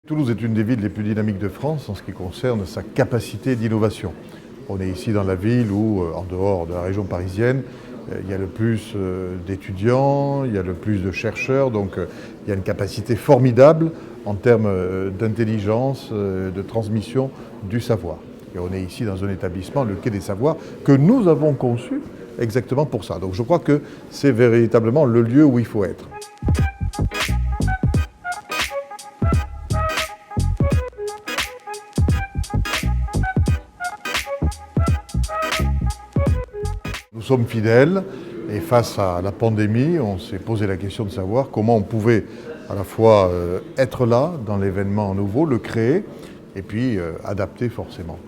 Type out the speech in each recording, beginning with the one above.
Toulouse est une des villes les plus dynamiques de France en ce qui concerne sa capacité d'innovation. On est ici dans la ville où, en dehors de la région parisienne, il y a le plus d'étudiants, il y a le plus de chercheurs, donc il y a une capacité formidable en termes d'intelligence, de transmission du savoir. Et on est ici dans un établissement, le Quai des Savoirs, que nous avons conçu exactement pour ça. Donc je crois que c'est véritablement le lieu où il faut être. Nous sommes fidèles et face à la pandémie, on s'est posé la question de savoir comment on pouvait à la fois être là dans l'événement nouveau, le créer et puis adapter forcément.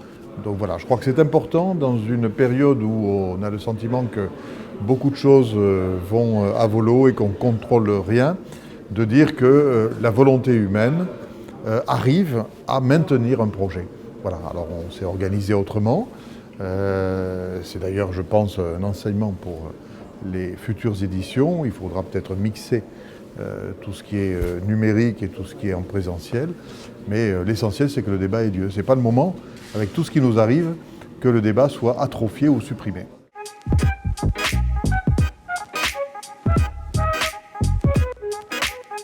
Donc voilà, je crois que c'est important dans une période où on a le sentiment que beaucoup de choses vont à volo et qu'on ne contrôle rien, de dire que la volonté humaine arrive à maintenir un projet. Voilà, alors on s'est organisé autrement. C'est d'ailleurs, je pense, un enseignement pour les futures éditions. Il faudra peut-être mixer tout ce qui est numérique et tout ce qui est en présentiel. Mais l'essentiel, c'est que le débat ait lieu. Ce n'est pas le moment, avec tout ce qui nous arrive, que le débat soit atrophié ou supprimé.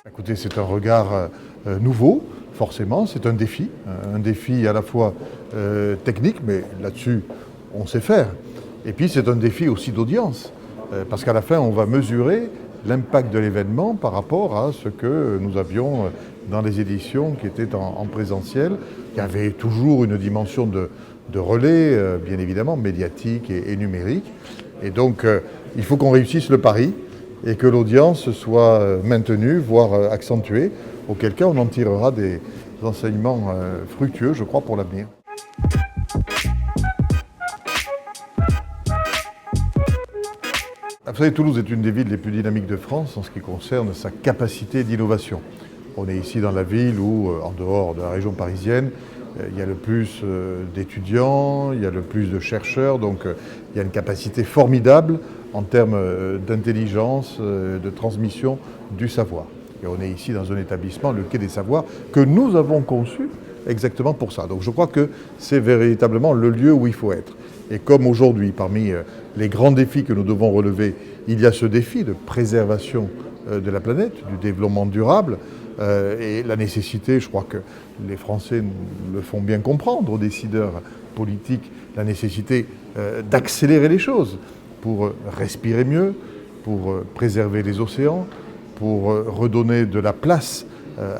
Écoutez, c'est un regard nouveau. Forcément, c'est un défi à la fois technique, mais là-dessus, on sait faire. Et puis, c'est un défi aussi d'audience, parce qu'à la fin, on va mesurer l'impact de l'événement par rapport à ce que nous avions dans les éditions qui étaient en présentiel. Il y avait toujours une dimension de relais, bien évidemment, médiatique et numérique. Et donc, il faut qu'on réussisse le pari et que l'audience soit maintenue, voire accentuée, auquel cas on en tirera des enseignements fructueux, je crois, pour l'avenir. Vous savez, Toulouse est une des villes les plus dynamiques de France en ce qui concerne sa capacité d'innovation. On est ici dans la ville où, en dehors de la région parisienne, il y a le plus d'étudiants, il y a le plus de chercheurs, donc il y a une capacité formidable en termes d'intelligence, de transmission du savoir. Et on est ici dans un établissement, le Quai des Savoirs, que nous avons conçu exactement pour ça. Donc je crois que c'est véritablement le lieu où il faut être. Et comme aujourd'hui, parmi les grands défis que nous devons relever, il y a ce défi de préservation de la planète, du développement durable, et la nécessité, je crois que les Français le font bien comprendre aux décideurs politiques, la nécessité d'accélérer les choses pour respirer mieux, pour préserver les océans, pour redonner de la place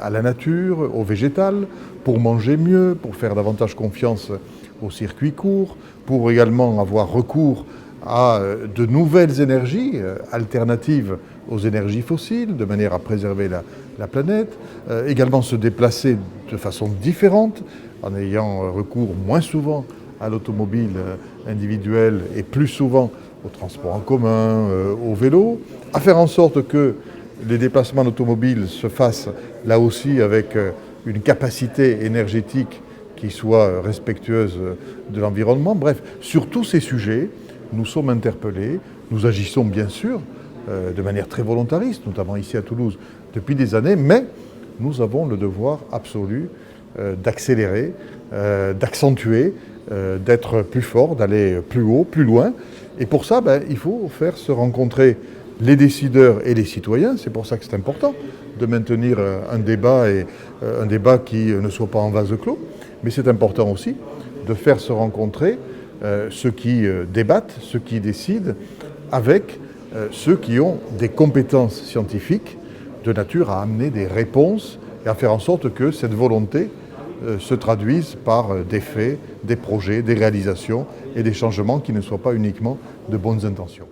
à la nature, au végétal, pour manger mieux, pour faire davantage confiance aux circuits courts, pour également avoir recours à de nouvelles énergies alternatives aux énergies fossiles, de manière à préserver la planète, également se déplacer de façon différente, en ayant recours moins souvent à l'automobile individuelle et plus souvent au transport en commun, au vélo, à faire en sorte que les déplacements d'automobile se fassent là aussi avec une capacité énergétique qui soit respectueuse de l'environnement. Bref, sur tous ces sujets, nous sommes interpellés, nous agissons bien sûr de manière très volontariste, notamment ici à Toulouse, depuis des années, mais nous avons le devoir absolu d'accélérer, d'accentuer, d'être plus fort, d'aller plus haut, plus loin. Et pour ça, il faut faire se rencontrer les décideurs et les citoyens. C'est pour ça que c'est important de maintenir un débat, et un débat qui ne soit pas en vase clos. Mais c'est important aussi de faire se rencontrer ceux qui débattent, ceux qui décident, avec ceux qui ont des compétences scientifiques de nature à amener des réponses et à faire en sorte que cette volonté se traduise par des faits, des projets, des réalisations et des changements qui ne soient pas uniquement de bonnes intentions.